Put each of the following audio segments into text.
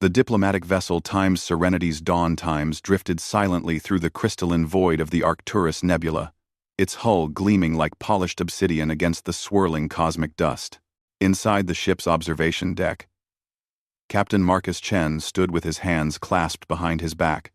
The diplomatic vessel Times Serenity's dawn times drifted silently through the crystalline void of the Arcturus Nebula, its hull gleaming like polished obsidian against the swirling cosmic dust. Inside the ship's observation deck, Captain Marcus Chen stood with his hands clasped behind his back,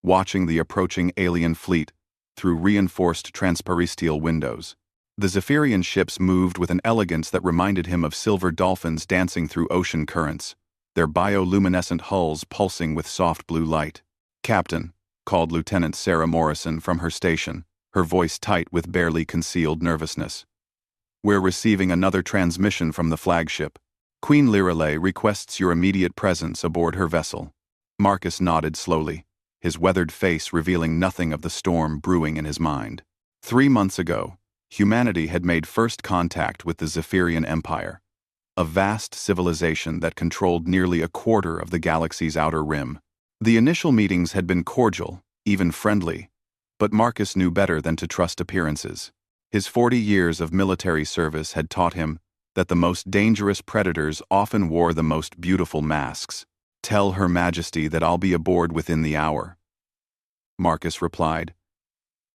watching the approaching alien fleet through reinforced transparisteel windows. The Zephyrian ships moved with an elegance that reminded him of silver dolphins dancing through ocean currents, their bioluminescent hulls pulsing with soft blue light. "Captain," called Lieutenant Sarah Morrison from her station, her voice tight with barely concealed nervousness. "We're receiving another transmission from the flagship. Queen Lirelei requests your immediate presence aboard her vessel." Marcus nodded slowly, his weathered face revealing nothing of the storm brewing in his mind. 3 months ago, humanity had made first contact with the Zephyrian Empire, a vast civilization that controlled nearly a quarter of the galaxy's outer rim. The initial meetings had been cordial, even friendly, but Marcus knew better than to trust appearances. His 40 years of military service had taught him that the most dangerous predators often wore the most beautiful masks. "Tell Her Majesty that I'll be aboard within the hour," Marcus replied,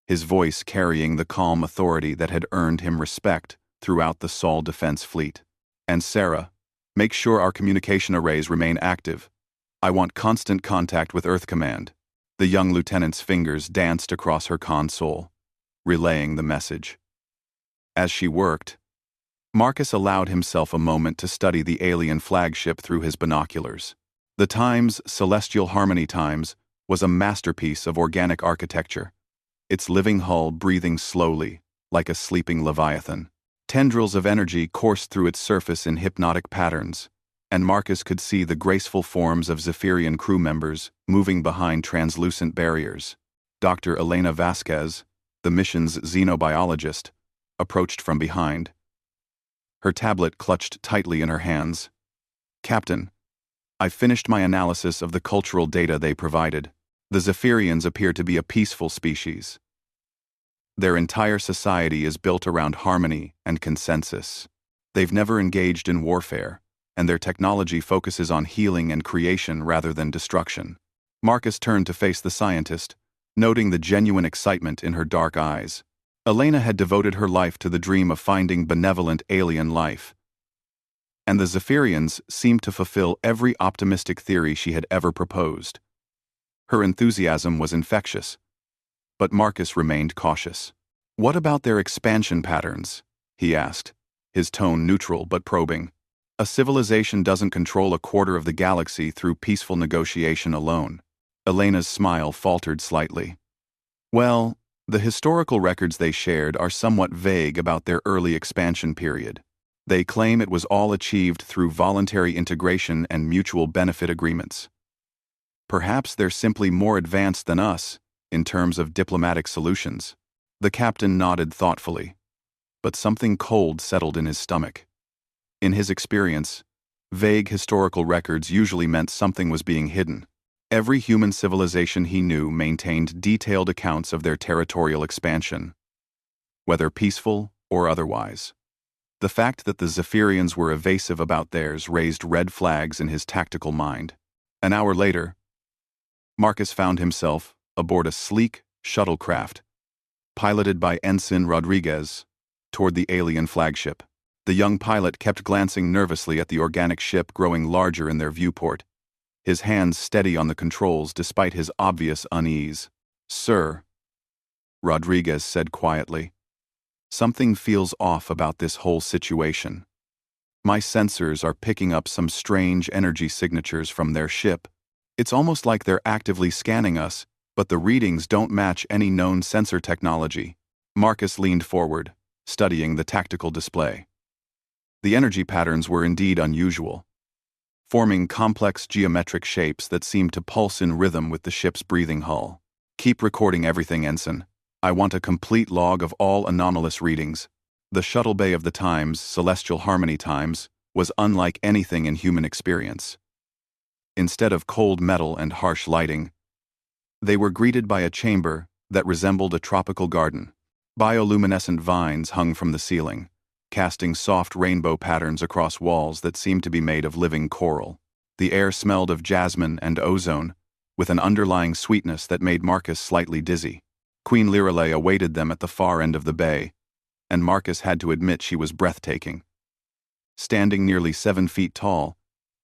his voice carrying the calm authority that had earned him respect throughout the Sol Defense Fleet. "And Sarah, make sure our communication arrays remain active. I want constant contact with Earth Command." The young lieutenant's fingers danced across her console, relaying the message. As she worked, Marcus allowed himself a moment to study the alien flagship through his binoculars. The Times Celestial Harmony Times was a masterpiece of organic architecture, its living hull breathing slowly, like a sleeping leviathan. Tendrils of energy coursed through its surface in hypnotic patterns, and Marcus could see the graceful forms of Zephyrian crew members moving behind translucent barriers. Dr. Elena Vasquez, the mission's xenobiologist, approached from behind, her tablet clutched tightly in her hands. "Captain, I've finished my analysis of the cultural data they provided. The Zephyrians appear to be a peaceful species. Their entire society is built around harmony and consensus. They've never engaged in warfare, and their technology focuses on healing and creation rather than destruction." Marcus turned to face the scientist, noting the genuine excitement in her dark eyes. Elena had devoted her life to the dream of finding benevolent alien life, and the Zephyrians seemed to fulfill every optimistic theory she had ever proposed. Her enthusiasm was infectious, but Marcus remained cautious. "What about their expansion patterns?" he asked, his tone neutral but probing. "A civilization doesn't control a quarter of the galaxy through peaceful negotiation alone." Elena's smile faltered slightly. "Well, the historical records they shared are somewhat vague about their early expansion period. They claim it was all achieved through voluntary integration and mutual benefit agreements. Perhaps they're simply more advanced than us in terms of diplomatic solutions." The captain nodded thoughtfully, but something cold settled in his stomach. In his experience, vague historical records usually meant something was being hidden. Every human civilization he knew maintained detailed accounts of their territorial expansion, whether peaceful or otherwise. The fact that the Zephyrians were evasive about theirs raised red flags in his tactical mind. An hour later, Marcus found himself aboard a sleek shuttlecraft, piloted by Ensign Rodriguez, toward the alien flagship. The young pilot kept glancing nervously at the organic ship growing larger in their viewport, his hands steady on the controls despite his obvious unease. "Sir," Rodriguez said quietly, "something feels off about this whole situation. My sensors are picking up some strange energy signatures from their ship. It's almost like they're actively scanning us, but the readings don't match any known sensor technology." Marcus leaned forward, studying the tactical display. The energy patterns were indeed unusual, forming complex geometric shapes that seemed to pulse in rhythm with the ship's breathing hull. "Keep recording everything, Ensign. I want a complete log of all anomalous readings." The shuttle bay of the Times Celestial Harmony Times was unlike anything in human experience. Instead of cold metal and harsh lighting, they were greeted by a chamber that resembled a tropical garden. Bioluminescent vines hung from the ceiling, casting soft rainbow patterns across walls that seemed to be made of living coral. The air smelled of jasmine and ozone, with an underlying sweetness that made Marcus slightly dizzy. Queen Lirelei awaited them at the far end of the bay, and Marcus had to admit she was breathtaking. Standing nearly 7 feet tall,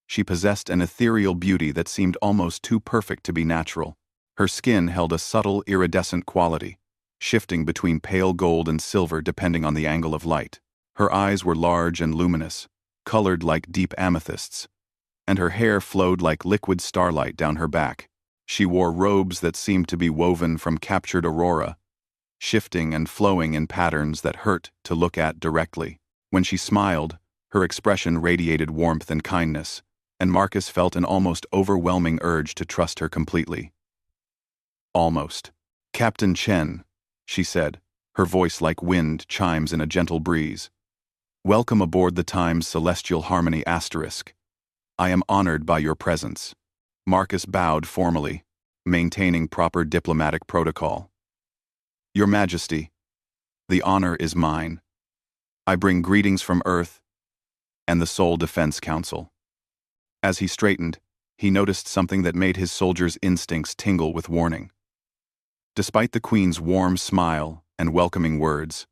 she possessed an ethereal beauty that seemed almost too perfect to be natural. Her skin held a subtle, iridescent quality, shifting between pale gold and silver depending on the angle of light. Her eyes were large and luminous, colored like deep amethysts, and her hair flowed like liquid starlight down her back. She wore robes that seemed to be woven from captured aurora, shifting and flowing in patterns that hurt to look at directly. When she smiled, her expression radiated warmth and kindness, and Marcus felt an almost overwhelming urge to trust her completely. Almost. "Captain Chen," she said, her voice like wind chimes in a gentle breeze. "Welcome aboard the Time's Celestial Harmony ***. I am honored by your presence." Marcus bowed formally, maintaining proper diplomatic protocol. "Your Majesty, the honor is mine. I bring greetings from Earth and the Seoul Defense Council." As he straightened, he noticed something that made his soldiers' instincts tingle with warning. Despite the Queen's warm smile and welcoming words,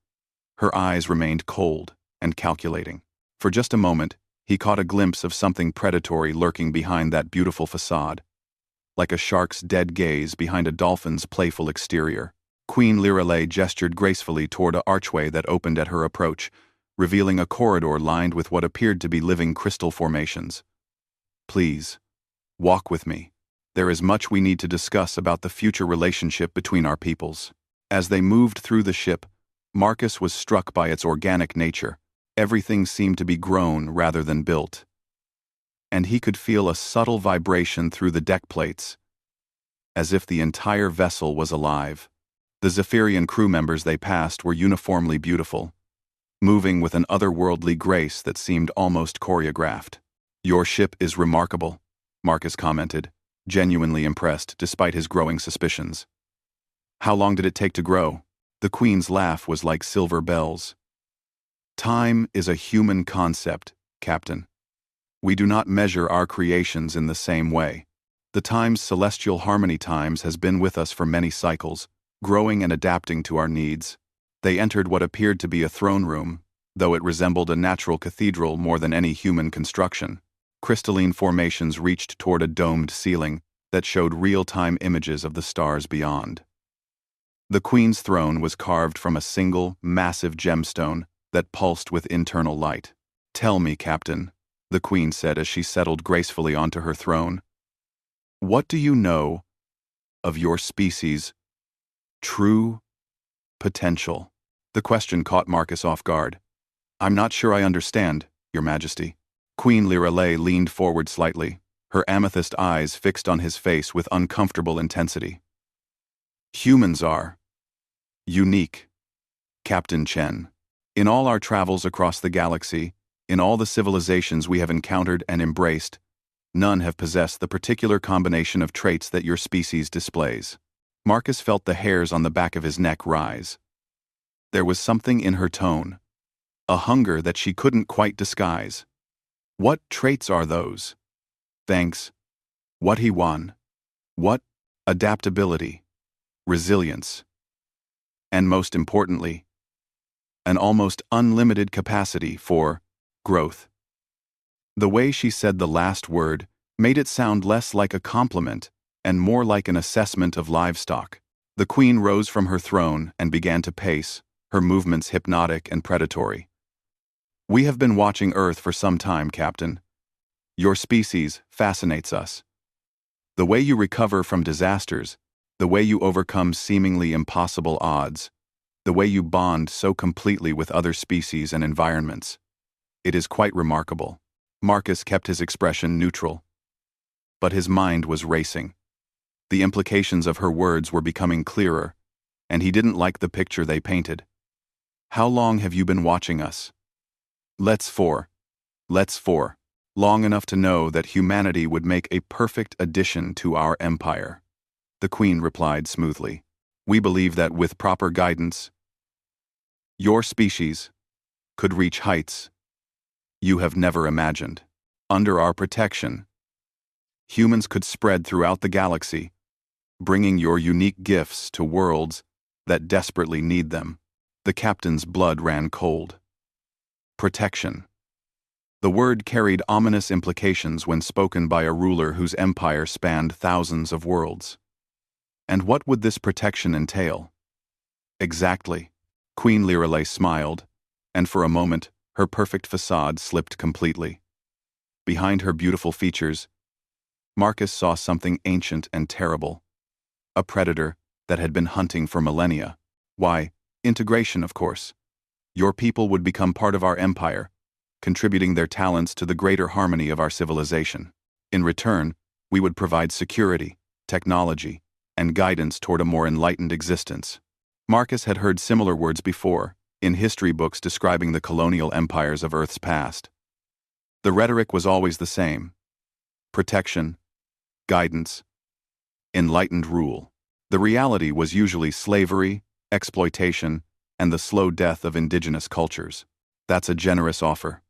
her eyes remained cold and calculating. For just a moment, he caught a glimpse of something predatory lurking behind that beautiful facade, like a shark's dead gaze behind a dolphin's playful exterior. Queen Lirelei gestured gracefully toward an archway that opened at her approach, revealing a corridor lined with what appeared to be living crystal formations. "Please, walk with me. There is much we need to discuss about the future relationship between our peoples." As they moved through the ship, Marcus was struck by its organic nature. Everything seemed to be grown rather than built, and he could feel a subtle vibration through the deck plates, as if the entire vessel was alive. The Zephyrian crew members they passed were uniformly beautiful, moving with an otherworldly grace that seemed almost choreographed. "Your ship is remarkable," Marcus commented, genuinely impressed despite his growing suspicions. "How long did it take to grow?" The Queen's laugh was like silver bells. "Time is a human concept, Captain. We do not measure our creations in the same way. The Time's Celestial Harmony Times has been with us for many cycles, growing and adapting to our needs." They entered what appeared to be a throne room, though it resembled a natural cathedral more than any human construction. Crystalline formations reached toward a domed ceiling that showed real-time images of the stars beyond. The Queen's throne was carved from a single, massive gemstone that pulsed with internal light. "Tell me, Captain," the Queen said as she settled gracefully onto her throne, "what do you know of your species' true potential?" The question caught Marcus off guard. "I'm not sure I understand, Your Majesty." Queen Lirelei leaned forward slightly, her amethyst eyes fixed on his face with uncomfortable intensity. "Humans are unique, Captain Chen. In all our travels across the galaxy, in all the civilizations we have encountered and embraced, none have possessed the particular combination of traits that your species displays." Marcus felt the hairs on the back of his neck rise. There was something in her tone, a hunger that she couldn't quite disguise. "What traits are those?" "Thanks. What he won. What adaptability, resilience, and most importantly, an almost unlimited capacity for growth." The way she said the last word made it sound less like a compliment and more like an assessment of livestock. The Queen rose from her throne and began to pace, her movements hypnotic and predatory. "We have been watching Earth for some time, Captain. Your species fascinates us. The way you recover from disasters, the way you overcome seemingly impossible odds, the way you bond so completely with other species and environments. It is quite remarkable." Marcus kept his expression neutral, but his mind was racing. The implications of her words were becoming clearer, and he didn't like the picture they painted. "How long have you been watching us?" Let's four. Long enough to know that humanity would make a perfect addition to our empire," the Queen replied smoothly. "We believe that with proper guidance, your species could reach heights you have never imagined. Under our protection, Humans could spread throughout the galaxy, bringing your unique gifts to worlds that desperately need them. The captain's blood ran cold. Protection. The word carried ominous implications when spoken by a ruler whose empire spanned thousands of worlds. And what would this protection entail? Exactly. Queen Lirelei smiled, and for a moment, her perfect facade slipped completely. Behind her beautiful features, Marcus saw something ancient and terrible. A predator that had been hunting for millennia. Why, integration, of course. Your people would become part of our empire, contributing their talents to the greater harmony of our civilization. In return, we would provide security, technology, and guidance toward a more enlightened existence. Marcus had heard similar words before, in history books describing the colonial empires of Earth's past. The rhetoric was always the same: protection, guidance, enlightened rule. The reality was usually slavery, exploitation, and the slow death of indigenous cultures. That's a generous offer,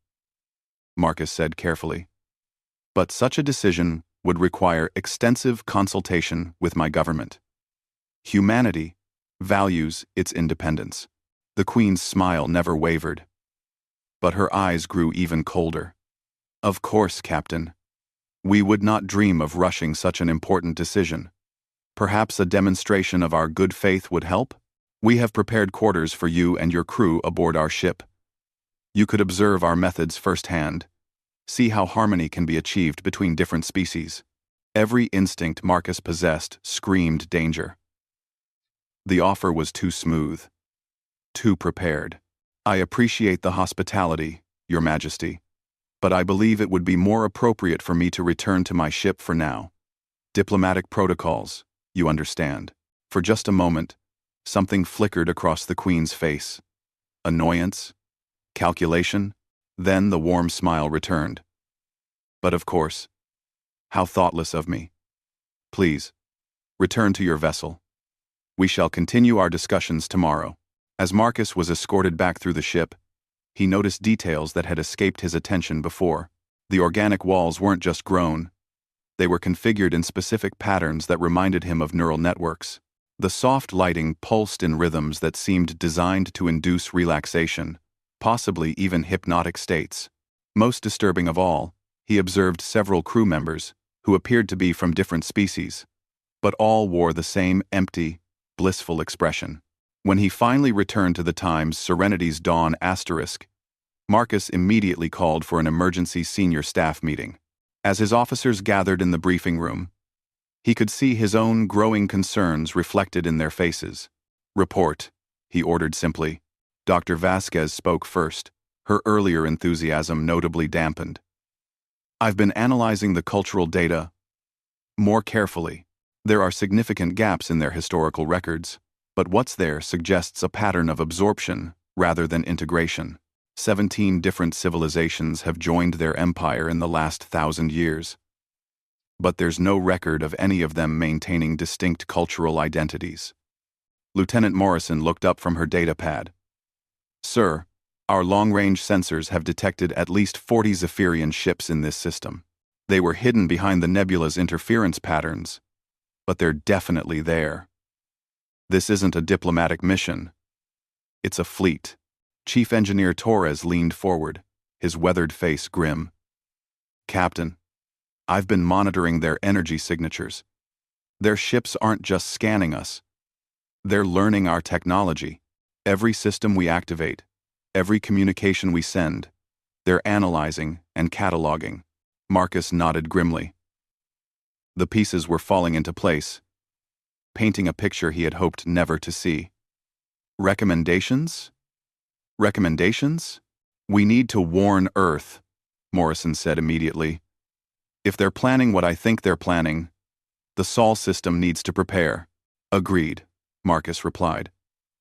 Marcus said carefully. But such a decision would require extensive consultation with my government. Humanity values its independence. The Queen's smile never wavered, but her eyes grew even colder. Of course, Captain. We would not dream of rushing such an important decision. Perhaps a demonstration of our good faith would help? We have prepared quarters for you and your crew aboard our ship. You could observe our methods firsthand, see how harmony can be achieved between different species. Every instinct Marcus possessed screamed danger. The offer was too smooth, too prepared. I appreciate the hospitality, Your Majesty, but I believe it would be more appropriate for me to return to my ship for now. Diplomatic protocols, you understand. For just a moment, something flickered across the Queen's face. Annoyance? Calculation? Then the warm smile returned. But of course. How thoughtless of me. Please, return to your vessel. We shall continue our discussions tomorrow. As Marcus was escorted back through the ship, he noticed details that had escaped his attention before. The organic walls weren't just grown. They were configured in specific patterns that reminded him of neural networks. The soft lighting pulsed in rhythms that seemed designed to induce relaxation, possibly even hypnotic states. Most disturbing of all, he observed several crew members, who appeared to be from different species, but all wore the same empty, blissful expression. When he finally returned to the Times Serenity's Dawn asterisk, Marcus immediately called for an emergency senior staff meeting. As his officers gathered in the briefing room, he could see his own growing concerns reflected in their faces. Report, he ordered simply. Dr. Vasquez spoke first, her earlier enthusiasm notably dampened. I've been analyzing the cultural data more carefully. There are significant gaps in their historical records, but what's there suggests a pattern of absorption rather than integration. 17 different civilizations have joined their empire in the last 1,000 years. But there's no record of any of them maintaining distinct cultural identities. Lieutenant Morrison looked up from her datapad. Sir, our long-range sensors have detected at least 40 Zephyrian ships in this system. They were hidden behind the nebula's interference patterns, but they're definitely there. This isn't a diplomatic mission. It's a fleet. Chief Engineer Torres leaned forward, his weathered face grim. Captain, I've been monitoring their energy signatures. Their ships aren't just scanning us. They're learning our technology. Every system we activate, every communication we send, they're analyzing and cataloging. Marcus nodded grimly. The pieces were falling into place, painting a picture he had hoped never to see. Recommendations? Recommendations? We need to warn Earth, Morrison said immediately. If they're planning what I think they're planning, the Sol system needs to prepare. Agreed, Marcus replied.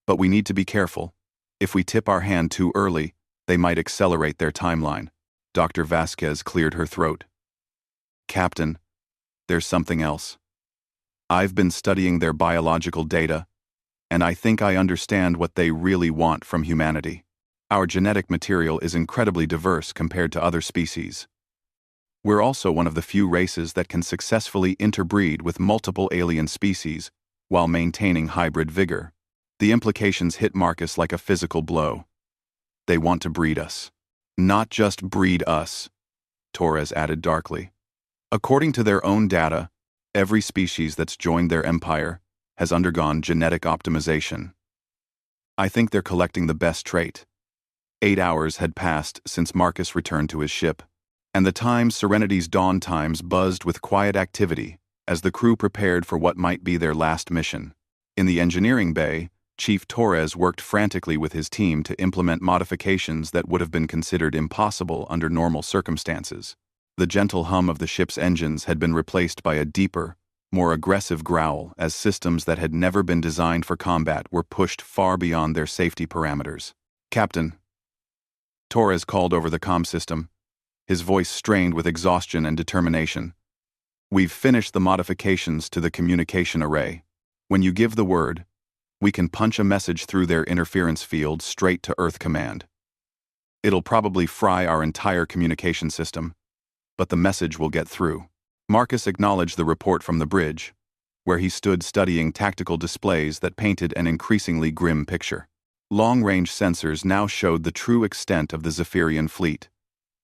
But we need to be careful. If we tip our hand too early, they might accelerate their timeline. Dr. Vasquez cleared her throat. Captain, there's something else. I've been studying their biological data, and I think I understand what they really want from humanity. Our genetic material is incredibly diverse compared to other species. We're also one of the few races that can successfully interbreed with multiple alien species while maintaining hybrid vigor. The implications hit Marcus like a physical blow. They want to breed us. Not just breed us, Torres added darkly. According to their own data, every species that's joined their empire has undergone genetic optimization. I think they're collecting the best trait. 8 hours had passed since Marcus returned to his ship, and the time's Serenity's dawn times buzzed with quiet activity as the crew prepared for what might be their last mission. In the engineering bay, Chief Torres worked frantically with his team to implement modifications that would have been considered impossible under normal circumstances. The gentle hum of the ship's engines had been replaced by a deeper, more aggressive growl as systems that had never been designed for combat were pushed far beyond their safety parameters. "Captain," Torres called over the comm system, his voice strained with exhaustion and determination. "We've finished the modifications to the communication array. When you give the word, we can punch a message through their interference field straight to Earth Command. It'll probably fry our entire communication system, but the message will get through." Marcus acknowledged the report from the bridge, where he stood studying tactical displays that painted an increasingly grim picture. Long-range sensors now showed the true extent of the Zephyrian fleet.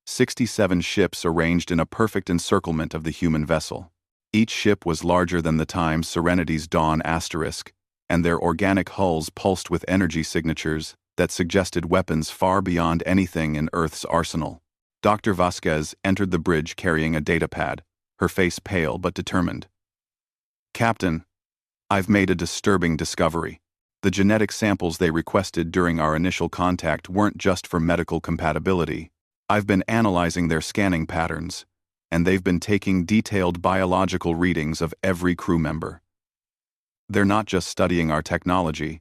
67 ships arranged in a perfect encirclement of the human vessel. Each ship was larger than the time's Serenity's Dawn asterisk, and their organic hulls pulsed with energy signatures that suggested weapons far beyond anything in Earth's arsenal. Dr. Vasquez entered the bridge carrying a datapad, her face pale but determined. "Captain, I've made a disturbing discovery. The genetic samples they requested during our initial contact weren't just for medical compatibility. I've been analyzing their scanning patterns, and they've been taking detailed biological readings of every crew member. They're not just studying our technology,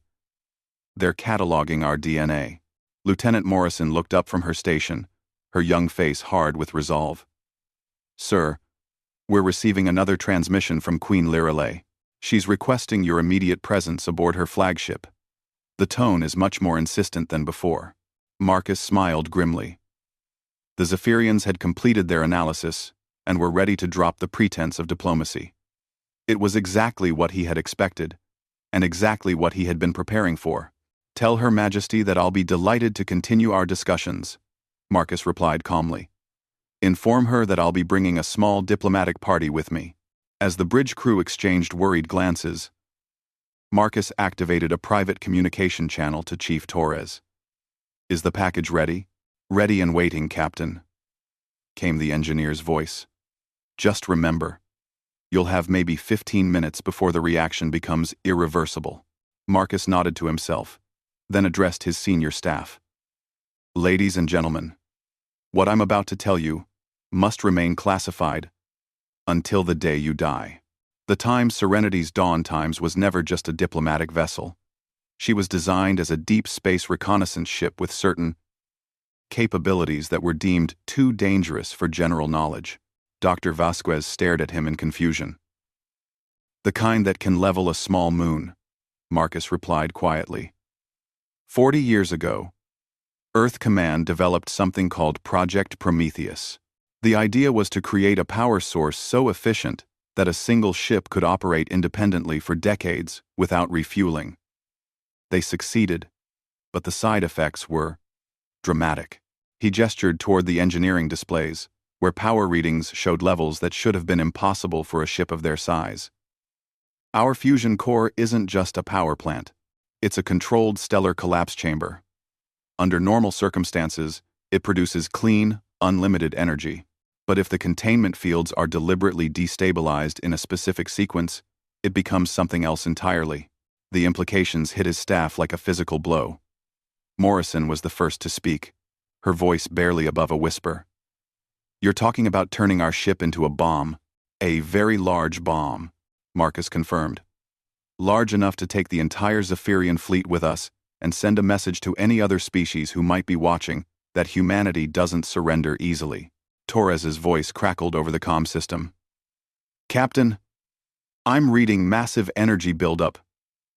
they're cataloging our DNA." Lieutenant Morrison looked up from her station, her young face hard with resolve. "Sir, we're receiving another transmission from Queen Lirelei. She's requesting your immediate presence aboard her flagship." The tone is much more insistent than before. Marcus smiled grimly. The Zephyrians had completed their analysis and were ready to drop the pretense of diplomacy. It was exactly what he had expected, and exactly what he had been preparing for. "Tell Her Majesty that I'll be delighted to continue our discussions," Marcus replied calmly. "Inform her that I'll be bringing a small diplomatic party with me." As the bridge crew exchanged worried glances, Marcus activated a private communication channel to Chief Torres. "Is the package ready?" "Ready and waiting, Captain," came the engineer's voice. "Just remember, you'll have maybe 15 minutes before the reaction becomes irreversible." Marcus nodded to himself, then addressed his senior staff. "Ladies and gentlemen, what I'm about to tell you must remain classified until the day you die." The time Serenity's Dawn Times was never just a diplomatic vessel. She was designed as a deep space reconnaissance ship with certain capabilities that were deemed too dangerous for general knowledge. Dr. Vasquez stared at him in confusion. "The kind that can level a small moon," Marcus replied quietly. 40 years ago, Earth Command developed something called Project Prometheus. The idea was to create a power source so efficient that a single ship could operate independently for decades without refueling. They succeeded, but the side effects were dramatic. He gestured toward the engineering displays, where power readings showed levels that should have been impossible for a ship of their size. "Our fusion core isn't just a power plant. It's a controlled stellar collapse chamber. Under normal circumstances, it produces clean, unlimited energy. But if the containment fields are deliberately destabilized in a specific sequence, it becomes something else entirely." The implications hit his staff like a physical blow. Morrison was the first to speak, her voice barely above a whisper. "You're talking about turning our ship into a bomb, a very large bomb," Marcus confirmed. "Large enough to take the entire Zephyrian fleet with us and send a message to any other species who might be watching that humanity doesn't surrender easily." Torres's voice crackled over the comm system. "Captain, I'm reading massive energy buildup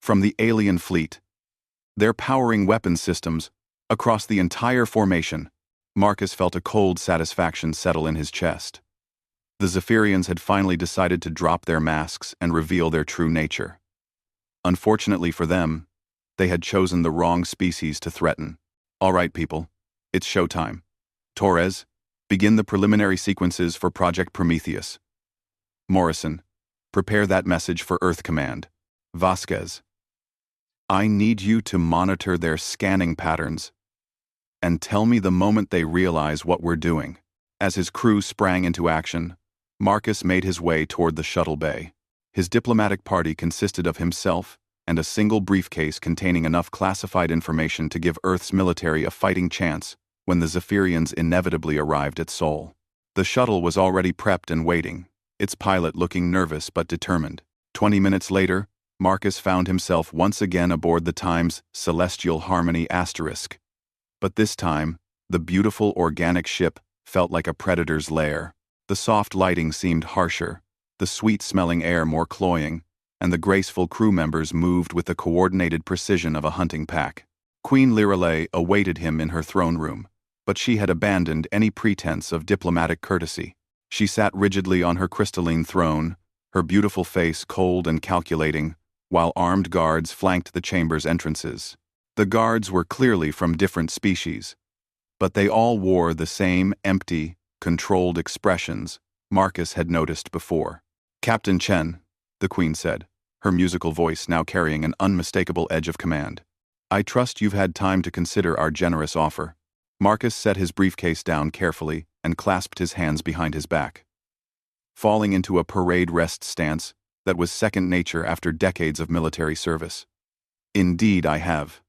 from the alien fleet. They're powering weapons systems across the entire formation." Marcus felt a cold satisfaction settle in his chest. The Zephyrians had finally decided to drop their masks and reveal their true nature. Unfortunately for them, they had chosen the wrong species to threaten. All right, people, it's showtime. Torres, begin the preliminary sequences for Project Prometheus. Morrison, prepare that message for Earth Command. Vasquez, I need you to monitor their scanning patterns and tell me the moment they realize what we're doing. As his crew sprang into action, Marcus made his way toward the shuttle bay. His diplomatic party consisted of himself and a single briefcase containing enough classified information to give Earth's military a fighting chance when the Zephyrians inevitably arrived at Sol. The shuttle was already prepped and waiting, its pilot looking nervous but determined. 20 minutes later, Marcus found himself once again aboard the Times Celestial Harmony Asterisk. But this time, the beautiful organic ship felt like a predator's lair. The soft lighting seemed harsher, the sweet-smelling air more cloying, and the graceful crew members moved with the coordinated precision of a hunting pack. Queen Lirelei awaited him in her throne room, but she had abandoned any pretense of diplomatic courtesy. She sat rigidly on her crystalline throne, her beautiful face cold and calculating, while armed guards flanked the chamber's entrances. The guards were clearly from different species, but they all wore the same empty, controlled expressions Marcus had noticed before. Captain Chen, the Queen said, her musical voice now carrying an unmistakable edge of command. I trust you've had time to consider our generous offer. Marcus set his briefcase down carefully and clasped his hands behind his back, falling into a parade rest stance that was second nature after decades of military service. Indeed I have,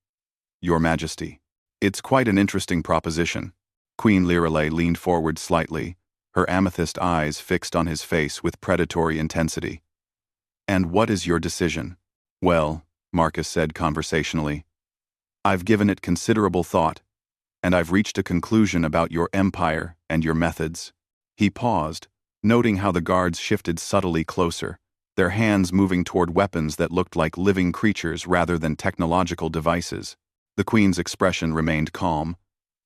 Your Majesty. It's quite an interesting proposition. Queen Lirelei leaned forward slightly, her amethyst eyes fixed on his face with predatory intensity. And what is your decision? Well, Marcus said conversationally, I've given it considerable thought, and I've reached a conclusion about your empire and your methods. He paused, noting how the guards shifted subtly closer, their hands moving toward weapons that looked like living creatures rather than technological devices. The Queen's expression remained calm,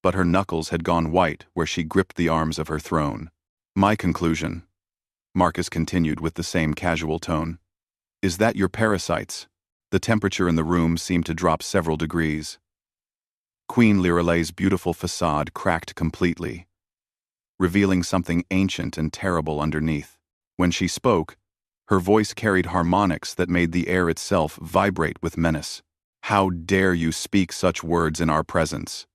but her knuckles had gone white where she gripped the arms of her throne. My conclusion, Marcus continued with the same casual tone, is that your parasites. The temperature in the room seemed to drop several degrees. Queen Lirelei's beautiful facade cracked completely, revealing something ancient and terrible underneath. When she spoke, her voice carried harmonics that made the air itself vibrate with menace. How dare you speak such words in our presence?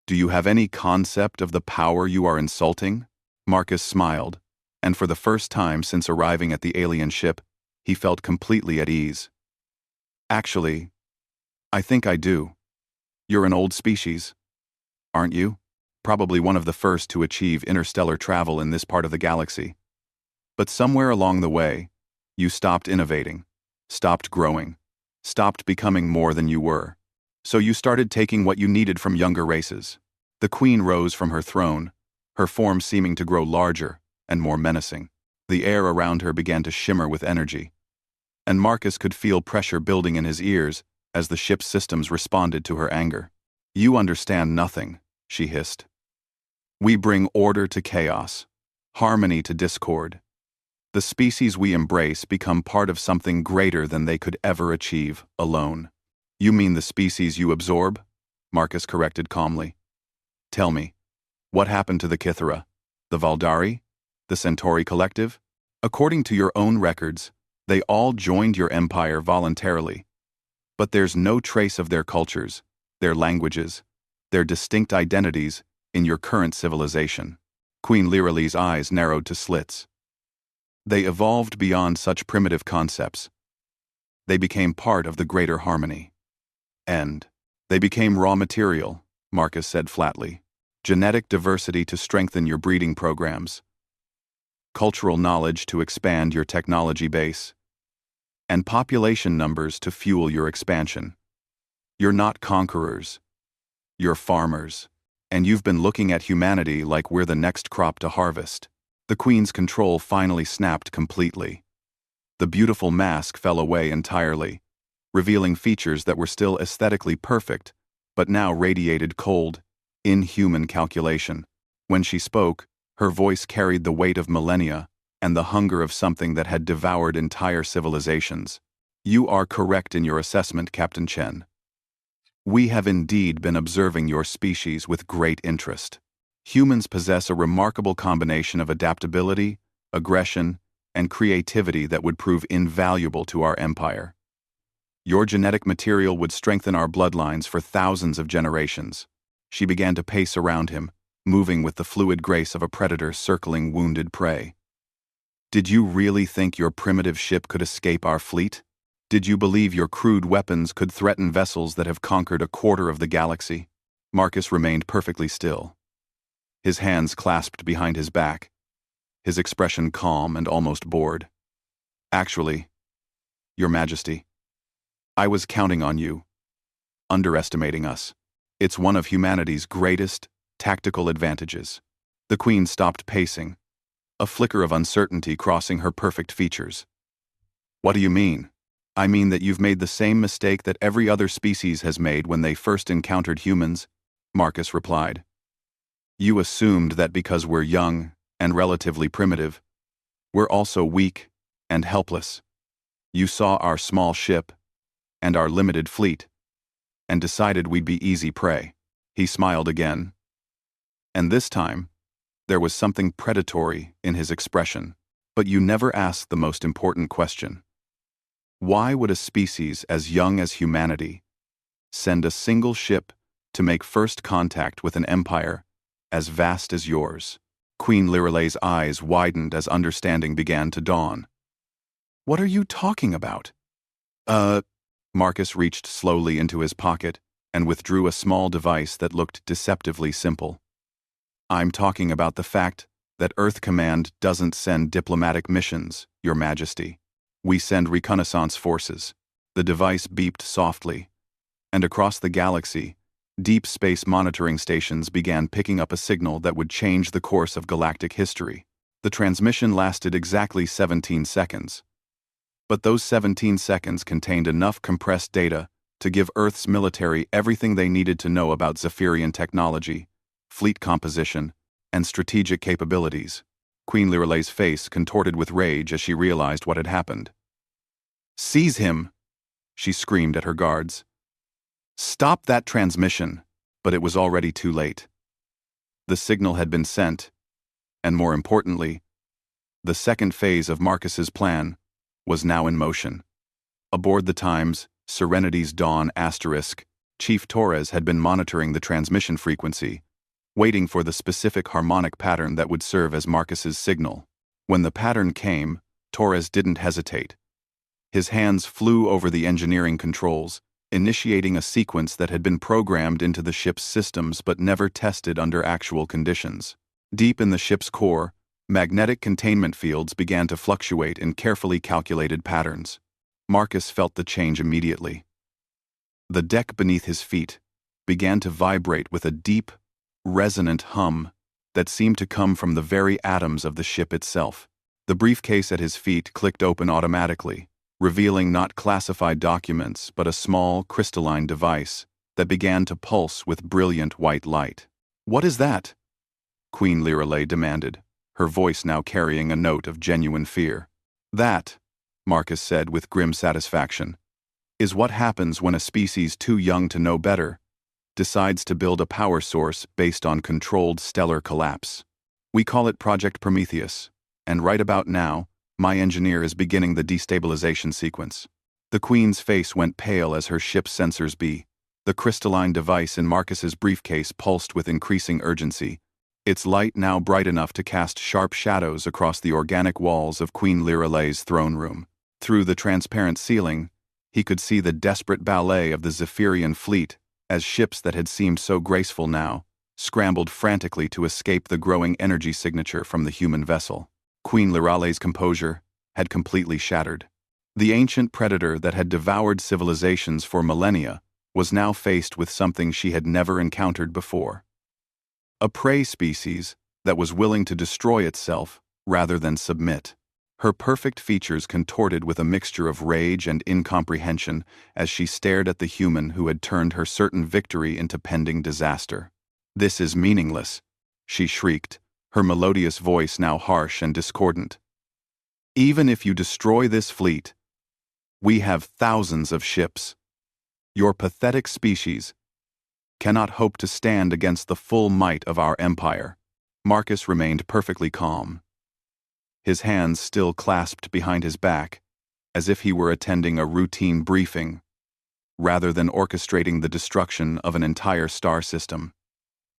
Do you have any concept of the power you are insulting? Marcus smiled, and for the first time since arriving at the alien ship, he felt completely at ease. Actually, I think I do. You're an old species, aren't you? Probably one of the first to achieve interstellar travel in this part of the galaxy. But somewhere along the way, you stopped innovating, stopped growing, stopped becoming more than you were. So you started taking what you needed from younger races. The Queen rose from her throne, her form seeming to grow larger and more menacing. The air around her began to shimmer with energy, and Marcus could feel pressure building in his ears as the ship's systems responded to her anger. You understand nothing, she hissed. We bring order to chaos, harmony to discord. The species we embrace become part of something greater than they could ever achieve alone. You mean the species you absorb? Marcus corrected calmly. Tell me, what happened to the Kythera, the Valdari, the Centauri Collective? According to your own records, they all joined your empire voluntarily. But there's no trace of their cultures, their languages, their distinct identities in your current civilization. Queen Lirelei's eyes narrowed to slits. They evolved beyond such primitive concepts. They became part of the greater harmony. And they became raw material, Marcus said flatly. Genetic diversity to strengthen your breeding programs, cultural knowledge to expand your technology base, and population numbers to fuel your expansion. You're not conquerors. You're farmers. And you've been looking at humanity like we're the next crop to harvest. The Queen's control finally snapped completely. The beautiful mask fell away entirely, revealing features that were still aesthetically perfect, but now radiated cold, inhuman calculation. When she spoke, Her voice carried the weight of millennia and the hunger of something that had devoured entire civilizations. "You are correct in your assessment, Captain Chen. We have indeed been observing your species with great interest. Humans possess a remarkable combination of adaptability, aggression, and creativity that would prove invaluable to our empire. Your genetic material would strengthen our bloodlines for thousands of generations." She began to pace around him, moving with the fluid grace of a predator circling wounded prey. "Did you really think your primitive ship could escape our fleet? Did you believe your crude weapons could threaten vessels that have conquered a quarter of the galaxy?" Marcus remained perfectly still, his hands clasped behind his back, his expression calm and almost bored. "Actually, Your Majesty, I was counting on you, underestimating us. It's one of humanity's greatest tactical advantages." The Queen stopped pacing, a flicker of uncertainty crossing her perfect features. "What do you mean?" "I mean that you've made the same mistake that every other species has made when they first encountered humans," Marcus replied. "You assumed that because we're young and relatively primitive, we're also weak and helpless. You saw our small ship and our limited fleet and decided we'd be easy prey." He smiled again, and this time there was something predatory in his expression. "But you never asked the most important question. Why would a species as young as humanity send a single ship to make first contact with an empire as vast as yours?" Queen Lyralei's eyes widened as understanding began to dawn. "What are you talking about?" Marcus reached slowly into his pocket and withdrew a small device that looked deceptively simple. "I'm talking about the fact that Earth Command doesn't send diplomatic missions, Your Majesty. We send reconnaissance forces." The device beeped softly, and across the galaxy, deep space monitoring stations began picking up a signal that would change the course of galactic history. The transmission lasted exactly 17 seconds. But those 17 seconds contained enough compressed data to give Earth's military everything they needed to know about Zephyrian technology, fleet composition, and strategic capabilities. Queen Lyralei's face contorted with rage as she realized what had happened. "Seize him!" she screamed at her guards. "Stop that transmission!" But it was already too late. The signal had been sent, and more importantly, the second phase of Marcus's plan was now in motion. Aboard the Times, Serenity's Dawn *, Chief Torres had been monitoring the transmission frequency, waiting for the specific harmonic pattern that would serve as Marcus's signal. When the pattern came, Torres didn't hesitate. His hands flew over the engineering controls, initiating a sequence that had been programmed into the ship's systems but never tested under actual conditions. Deep in the ship's core, magnetic containment fields began to fluctuate in carefully calculated patterns. Marcus felt the change immediately. The deck beneath his feet began to vibrate with a deep, resonant hum that seemed to come from the very atoms of the ship itself. The briefcase at his feet clicked open automatically, revealing not classified documents but a small, crystalline device that began to pulse with brilliant white light. "What is that?" Queen Lyralei demanded, her voice now carrying a note of genuine fear. "That," Marcus said with grim satisfaction, "is what happens when a species too young to know better decides to build a power source based on controlled stellar collapse. We call it Project Prometheus, and right about now, my engineer is beginning the destabilization sequence." The Queen's face went pale as her ship's sensors beeped. The crystalline device in Marcus's briefcase pulsed with increasing urgency, its light now bright enough to cast sharp shadows across the organic walls of Queen Lyralei's throne room. Through the transparent ceiling, he could see the desperate ballet of the Zephyrian fleet as ships that had seemed so graceful now scrambled frantically to escape the growing energy signature from the human vessel. Queen Lyralei's composure had completely shattered. The ancient predator that had devoured civilizations for millennia was now faced with something she had never encountered before. A prey species that was willing to destroy itself rather than submit. Her perfect features contorted with a mixture of rage and incomprehension as she stared at the human who had turned her certain victory into pending disaster. "This is meaningless," she shrieked, her melodious voice now harsh and discordant. "Even if you destroy this fleet, we have thousands of ships. Your pathetic species cannot hope to stand against the full might of our empire." Marcus remained perfectly calm, his hands still clasped behind his back, as if he were attending a routine briefing, rather than orchestrating the destruction of an entire star system.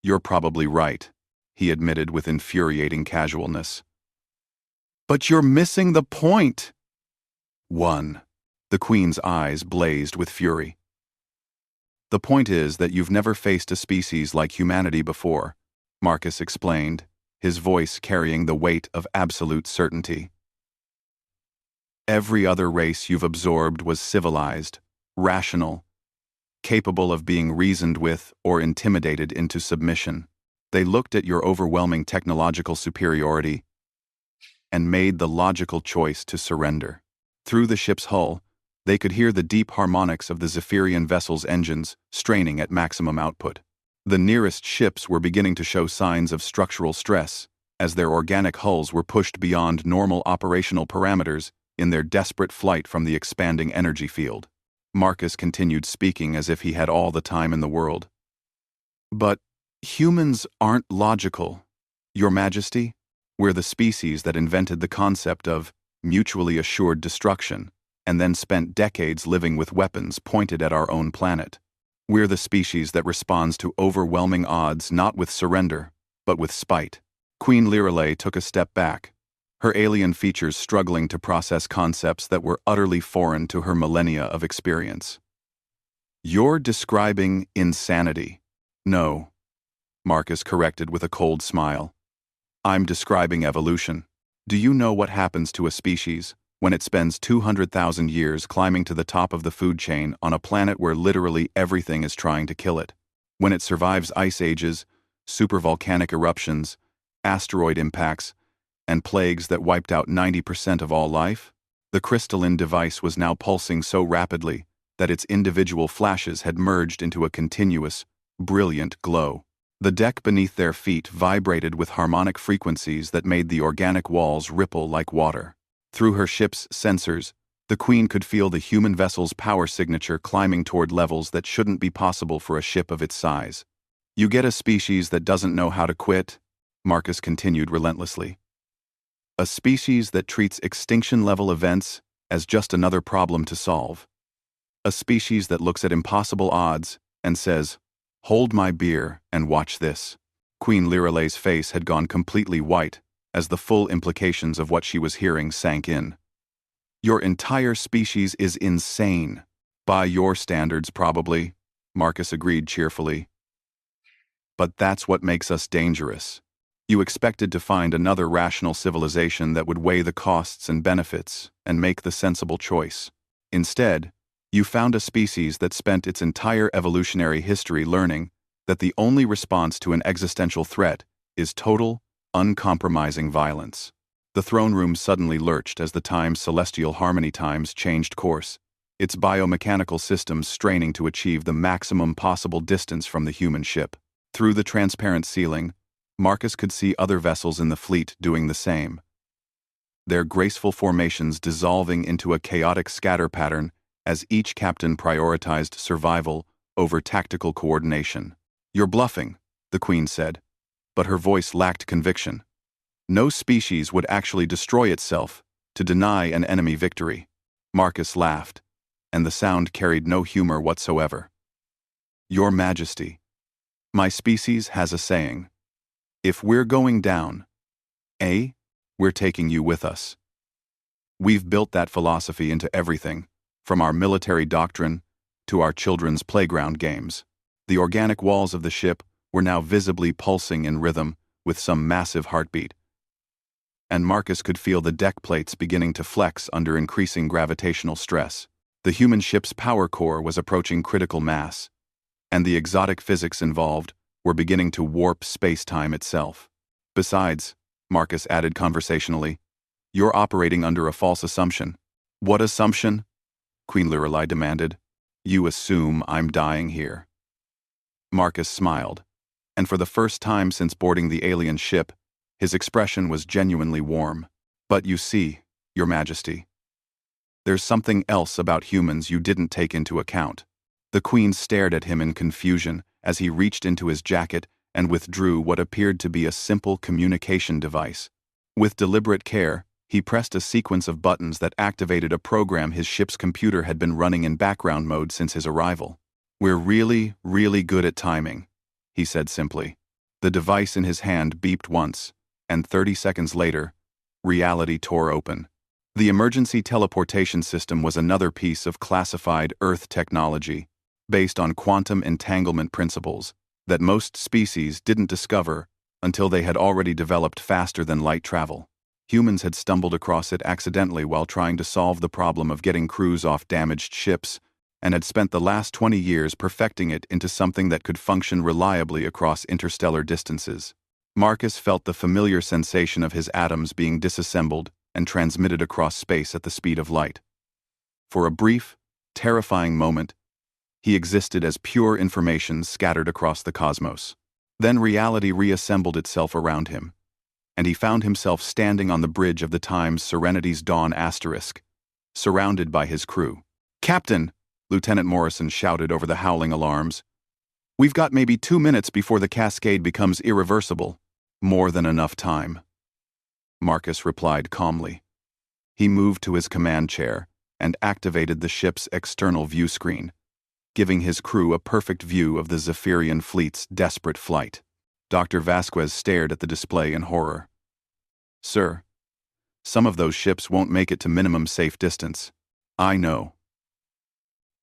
"You're probably right," he admitted with infuriating casualness. "But you're missing the point." "One." The Queen's eyes blazed with fury. "The point is that you've never faced a species like humanity before," Marcus explained, his voice carrying the weight of absolute certainty. "Every other race you've absorbed was civilized, rational, capable of being reasoned with or intimidated into submission. They looked at your overwhelming technological superiority and made the logical choice to surrender." Through the ship's hull, they could hear the deep harmonics of the Zephyrian vessel's engines straining at maximum output. The nearest ships were beginning to show signs of structural stress, as their organic hulls were pushed beyond normal operational parameters in their desperate flight from the expanding energy field. Marcus continued speaking as if he had all the time in the world. "But humans aren't logical, Your Majesty. We're the species that invented the concept of mutually assured destruction, and then spent decades living with weapons pointed at our own planet. We're the species that responds to overwhelming odds not with surrender, but with spite." Queen Lirelei took a step back, her alien features struggling to process concepts that were utterly foreign to her millennia of experience. "You're describing insanity." "No," Marcus corrected with a cold smile. "I'm describing evolution. Do you know what happens to a species when it spends 200,000 years climbing to the top of the food chain on a planet where literally everything is trying to kill it? When it survives ice ages, supervolcanic eruptions, asteroid impacts, and plagues that wiped out 90% of all life?" The crystalline device was now pulsing so rapidly that its individual flashes had merged into a continuous, brilliant glow. The deck beneath their feet vibrated with harmonic frequencies that made the organic walls ripple like water. Through her ship's sensors, the Queen could feel the human vessel's power signature climbing toward levels that shouldn't be possible for a ship of its size. "You get a species that doesn't know how to quit," Marcus continued relentlessly. "A species that treats extinction-level events as just another problem to solve. A species that looks at impossible odds and says, 'Hold my beer and watch this.'" Queen Lirelei's face had gone completely white as the full implications of what she was hearing sank in. "Your entire species is insane. By your standards, probably," Marcus agreed cheerfully. "But that's what makes us dangerous. You expected to find another rational civilization that would weigh the costs and benefits and make the sensible choice. Instead, you found a species that spent its entire evolutionary history learning that the only response to an existential threat is total, uncompromising violence." The throne room suddenly lurched as the Time's celestial harmony times changed course, its biomechanical systems straining to achieve the maximum possible distance from the human ship. Through the transparent ceiling, Marcus could see other vessels in the fleet doing the same, their graceful formations dissolving into a chaotic scatter pattern as each captain prioritized survival over tactical coordination. "You're bluffing," the Queen said, but her voice lacked conviction. "No species would actually destroy itself to deny an enemy victory." Marcus laughed, and the sound carried no humor whatsoever. "Your Majesty, my species has a saying. If we're going down, we're taking you with us. We've built that philosophy into everything, from our military doctrine to our children's playground games." The organic walls of the ship were now visibly pulsing in rhythm with some massive heartbeat, and Marcus could feel the deck plates beginning to flex under increasing gravitational stress. The human ship's power core was approaching critical mass, and the exotic physics involved were beginning to warp space-time itself. "Besides," Marcus added conversationally, "you're operating under a false assumption." "What assumption?" Queen Lirelei demanded. "You assume I'm dying here." Marcus smiled, and for the first time since boarding the alien ship, His expression was genuinely warm. "But you see, Your Majesty, there's something else about humans you didn't take into account." The Queen stared at him in confusion as he reached into his jacket and withdrew what appeared to be a simple communication device. With deliberate care, he pressed a sequence of buttons that activated a program his ship's computer had been running in background mode since his arrival. "We're really, really good at timing," he said simply. The device in his hand beeped once, and 30 seconds later, reality tore open. The emergency teleportation system was another piece of classified Earth technology, based on quantum entanglement principles, that most species didn't discover until they had already developed faster-than-light travel. Humans had stumbled across it accidentally while trying to solve the problem of getting crews off damaged ships, and had spent the last 20 years perfecting it into something that could function reliably across interstellar distances. Marcus felt the familiar sensation of his atoms being disassembled and transmitted across space at the speed of light. For a brief, terrifying moment, he existed as pure information scattered across the cosmos. Then reality reassembled itself around him, and he found himself standing on the bridge of the Times Serenity's Dawn asterisk, surrounded by his crew. "Captain!" Lieutenant Morrison shouted over the howling alarms. "We've got maybe 2 minutes before the cascade becomes irreversible." "More than enough time," Marcus replied calmly. He moved to his command chair and activated the ship's external view screen, giving his crew a perfect view of the Zephyrian fleet's desperate flight. Dr. Vasquez stared at the display in horror. "Sir, some of those ships won't make it to minimum safe distance." "I know."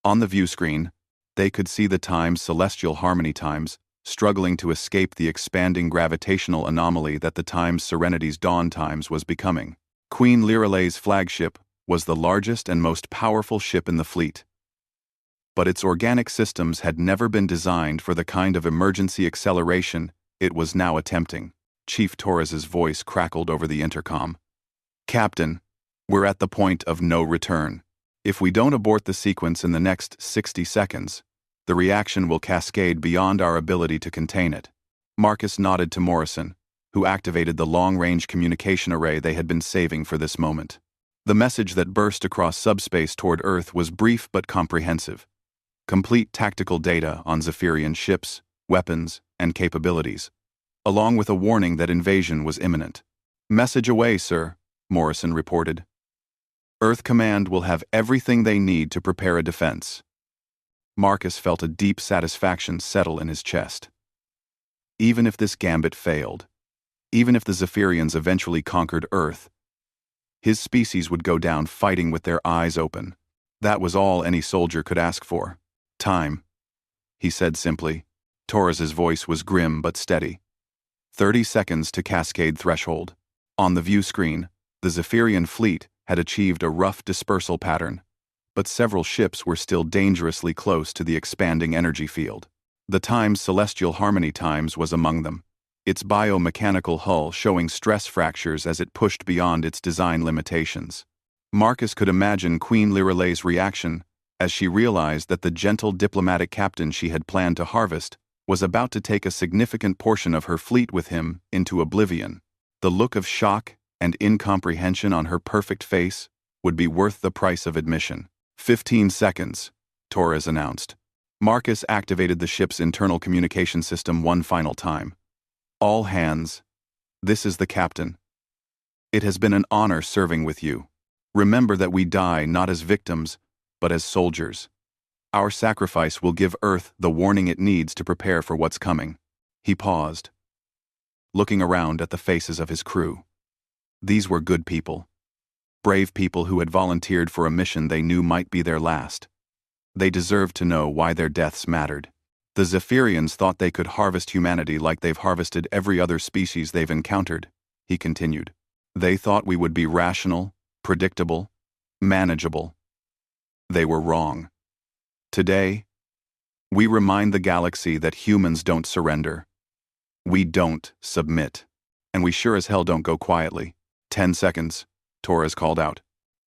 On the view screen, they could see the Times Celestial Harmony Times struggling to escape the expanding gravitational anomaly that the Times Serenity's Dawn Times was becoming. Queen Lyralei's flagship was the largest and most powerful ship in the fleet, but its organic systems had never been designed for the kind of emergency acceleration it was now attempting. Chief Torres's voice crackled over the intercom. "Captain, we're at the point of no return. If we don't abort the sequence in the next 60 seconds, the reaction will cascade beyond our ability to contain it." Marcus nodded to Morrison, who activated the long-range communication array they had been saving for this moment. The message that burst across subspace toward Earth was brief but comprehensive. Complete tactical data on Zephyrian ships, weapons, and capabilities, along with a warning that invasion was imminent. "Message away, sir," Morrison reported. "Earth Command will have everything they need to prepare a defense." Marcus felt a deep satisfaction settle in his chest. Even if this gambit failed, even if the Zephyrians eventually conquered Earth, his species would go down fighting with their eyes open. That was all any soldier could ask for. "Time," he said simply. Torres's voice was grim but steady. 30 seconds to cascade threshold. On the view screen, the Zephyrian fleet had achieved a rough dispersal pattern, but several ships were still dangerously close to the expanding energy field. The Times Celestial Harmony Times was among them, its biomechanical hull showing stress fractures as it pushed beyond its design limitations. Marcus could imagine Queen Lyralei's reaction as she realized that the gentle diplomatic captain she had planned to harvest was about to take a significant portion of her fleet with him into oblivion. The look of shock and incomprehension on her perfect face would be worth the price of admission. 15 seconds, Torres announced. Marcus activated the ship's internal communication system one final time. "All hands, this is the captain. It has been an honor serving with you. Remember that we die not as victims, but as soldiers. Our sacrifice will give Earth the warning it needs to prepare for what's coming." He paused, looking around at the faces of his crew. These were good people. Brave people who had volunteered for a mission they knew might be their last. They deserved to know why their deaths mattered. "The Zephyrians thought they could harvest humanity like they've harvested every other species they've encountered," he continued. "They thought we would be rational, predictable, manageable. They were wrong. Today, we remind the galaxy that humans don't surrender. We don't submit. And we sure as hell don't go quietly." 10 seconds, Torres called out.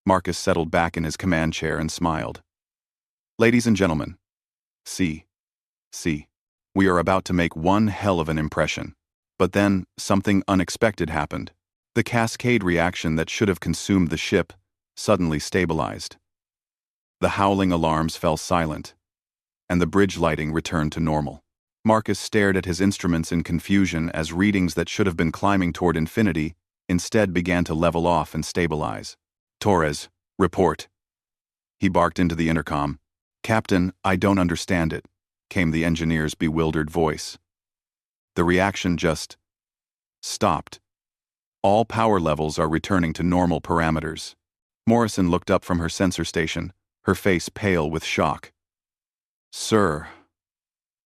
Marcus settled back in his command chair and smiled. "Ladies and gentlemen, see, we are about to make one hell of an impression." But then, something unexpected happened. The cascade reaction that should have consumed the ship suddenly stabilized. The howling alarms fell silent, and the bridge lighting returned to normal. Marcus stared at his instruments in confusion as readings that should have been climbing toward infinity instead began to level off and stabilize. "Torres, report," he barked into the intercom. "Captain, I don't understand it," came the engineer's bewildered voice. "The reaction just stopped. All power levels are returning to normal parameters." Morrison looked up from her sensor station, her face pale with shock. "Sir,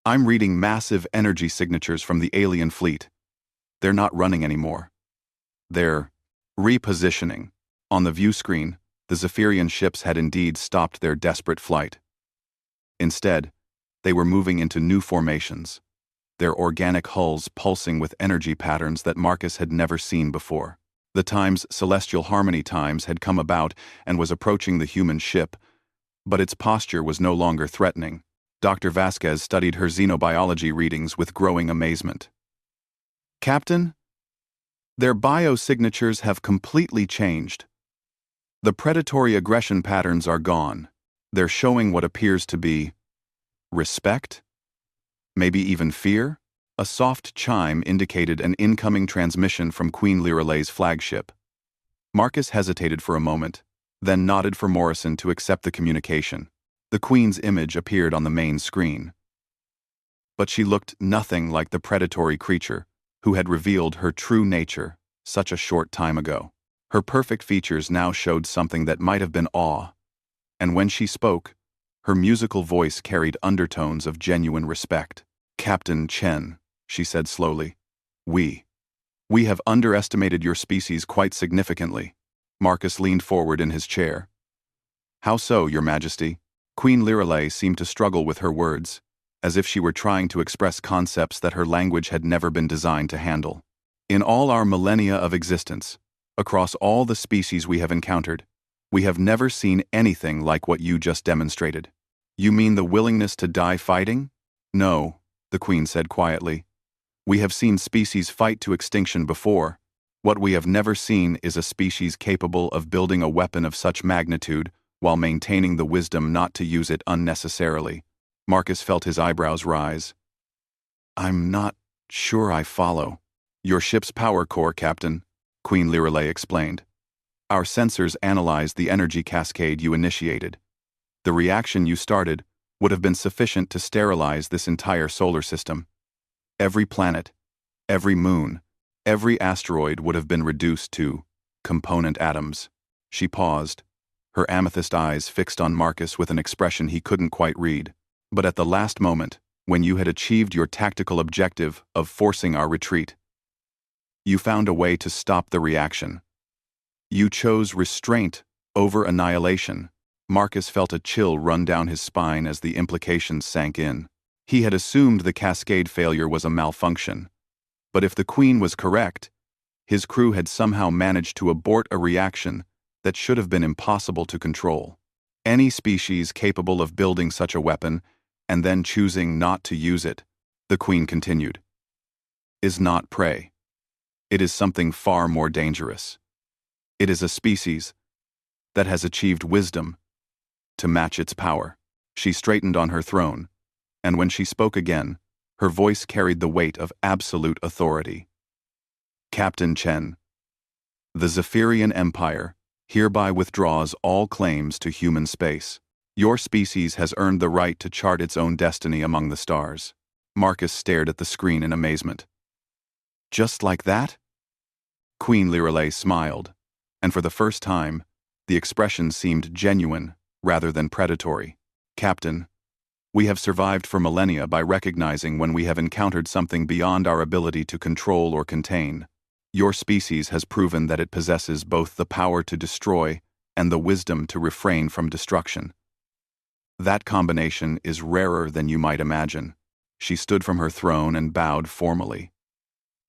I'm reading massive energy signatures from the alien fleet. They're not running anymore. They're repositioning." On the view screen, the Zephyrian ships had indeed stopped their desperate flight. Instead, they were moving into new formations, their organic hulls pulsing with energy patterns that Marcus had never seen before. The time's celestial harmony times had come about and was approaching the human ship, but its posture was no longer threatening. Dr. Vasquez studied her xenobiology readings with growing amazement. "Captain, their biosignatures have completely changed. The predatory aggression patterns are gone. They're showing what appears to be respect? Maybe even fear?" A soft chime indicated an incoming transmission from Queen Lyralei's flagship. Marcus hesitated for a moment, then nodded for Morrison to accept the communication. The Queen's image appeared on the main screen. But she looked nothing like the predatory creature who had revealed her true nature such a short time ago. Her perfect features now showed something that might have been awe, and when she spoke, her musical voice carried undertones of genuine respect. "Captain Chen," she said slowly, We have underestimated your species quite significantly." Marcus leaned forward in his chair. "How so, Your Majesty?" Queen Lyralei seemed to struggle with her words, as if she were trying to express concepts that her language had never been designed to handle. "In all our millennia of existence, across all the species we have encountered, we have never seen anything like what you just demonstrated." "You mean the willingness to die fighting?" "No," the Queen said quietly. "We have seen species fight to extinction before. What we have never seen is a species capable of building a weapon of such magnitude while maintaining the wisdom not to use it unnecessarily." Marcus felt his eyebrows rise. "I'm not sure I follow." "Your ship's power core, Captain," Queen Lyralei explained. "Our sensors analyzed the energy cascade you initiated. The reaction you started would have been sufficient to sterilize this entire solar system. Every planet, every moon, every asteroid would have been reduced to component atoms." She paused, her amethyst eyes fixed on Marcus with an expression he couldn't quite read. "But at the last moment, when you had achieved your tactical objective of forcing our retreat, you found a way to stop the reaction. You chose restraint over annihilation." Marcus felt a chill run down his spine as the implications sank in. He had assumed the cascade failure was a malfunction, but if the Queen was correct, his crew had somehow managed to abort a reaction that should have been impossible to control. Any species capable of building such a weapon and then choosing not to use it, the Queen continued, is not prey. It is something far more dangerous. It is a species that has achieved wisdom to match its power. She straightened on her throne, and when she spoke again, her voice carried the weight of absolute authority. "Captain Chen, the Zephyrian Empire hereby withdraws all claims to human space. Your species has earned the right to chart its own destiny among the stars." Marcus stared at the screen in amazement. "Just like that?" Queen Lyralei smiled, and for the first time, the expression seemed genuine rather than predatory. "Captain, we have survived for millennia by recognizing when we have encountered something beyond our ability to control or contain. Your species has proven that it possesses both the power to destroy and the wisdom to refrain from destruction. That combination is rarer than you might imagine." She stood from her throne and bowed formally,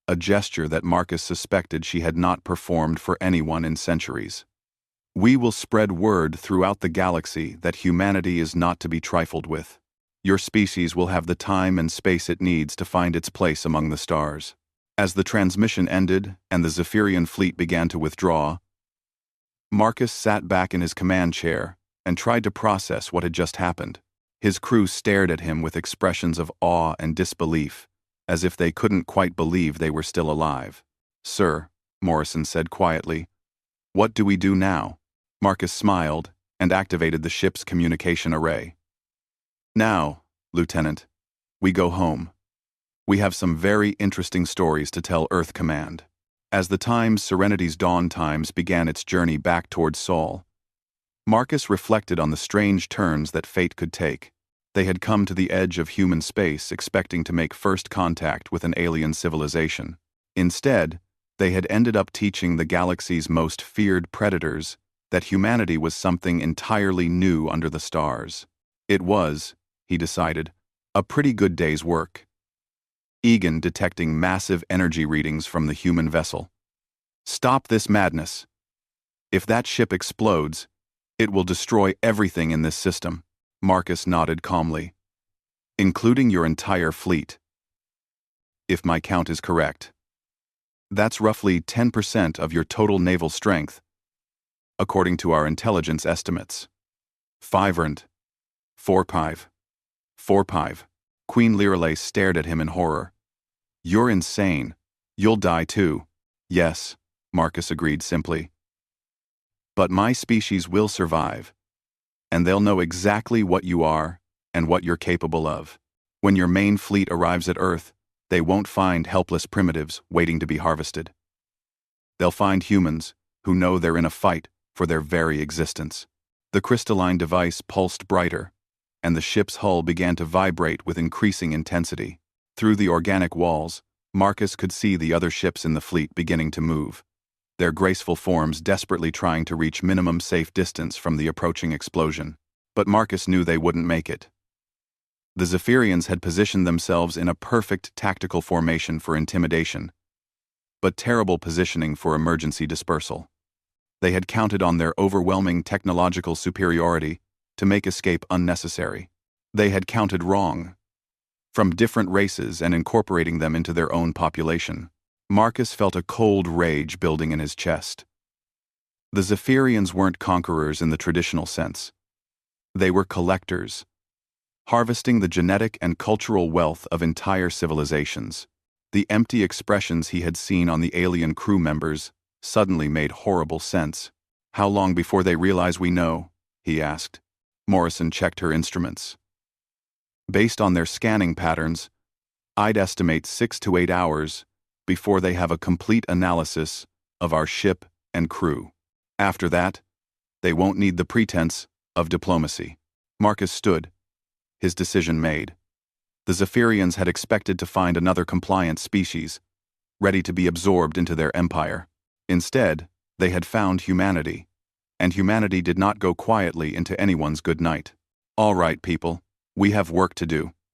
a gesture that Marcus suspected she had not performed for anyone in centuries. "We will spread word throughout the galaxy that humanity is not to be trifled with. Your species will have the time and space it needs to find its place among the stars." As the transmission ended and the Zephyrian fleet began to withdraw, Marcus sat back in his command chair and tried to process what had just happened. His crew stared at him with expressions of awe and disbelief, as if they couldn't quite believe they were still alive. "Sir," Morrison said quietly, "what do we do now?" Marcus smiled and activated the ship's communication array. "Now, Lieutenant, we go home. We have some very interesting stories to tell Earth Command." As the Times Serenity's Dawn Times began its journey back towards Sol, Marcus reflected on the strange turns that fate could take. They had come to the edge of human space expecting to make first contact with an alien civilization. Instead, they had ended up teaching the galaxy's most feared predators that humanity was something entirely new under the stars. It was, he decided, a pretty good day's work. Egan detecting massive energy readings from the human vessel. "Stop this madness. If that ship explodes, it will destroy everything in this system." Marcus nodded calmly. "Including your entire fleet. If my count is correct, that's roughly 10% of your total naval strength, according to our intelligence estimates." "Fiverand. 4-5. 4-5. Queen Lirelei stared at him in horror. "You're insane. You'll die too." "Yes," Marcus agreed simply. "But my species will survive, and they'll know exactly what you are and what you're capable of. When your main fleet arrives at Earth, they won't find helpless primitives waiting to be harvested. They'll find humans who know they're in a fight for their very existence." The crystalline device pulsed brighter, and the ship's hull began to vibrate with increasing intensity. Through the organic walls, Marcus could see the other ships in the fleet beginning to move, their graceful forms desperately trying to reach minimum safe distance from the approaching explosion. But Marcus knew they wouldn't make it. The Zephyrians had positioned themselves in a perfect tactical formation for intimidation, but terrible positioning for emergency dispersal. They had counted on their overwhelming technological superiority to make escape unnecessary. They had counted wrong. From different races and incorporating them into their own population, Marcus felt a cold rage building in his chest. The Zephyrians weren't conquerors in the traditional sense. They were collectors, harvesting the genetic and cultural wealth of entire civilizations. The empty expressions he had seen on the alien crew members suddenly made horrible sense. "How long before they realize we know?" he asked. Morrison checked her instruments. "Based on their scanning patterns, I'd estimate 6 to 8 hours before they have a complete analysis of our ship and crew. After that, they won't need the pretense of diplomacy." Marcus stood, his decision made. The Zephyrians had expected to find another compliant species, ready to be absorbed into their empire. Instead, they had found humanity, and humanity did not go quietly into anyone's good night. "All right, people, we have work to do."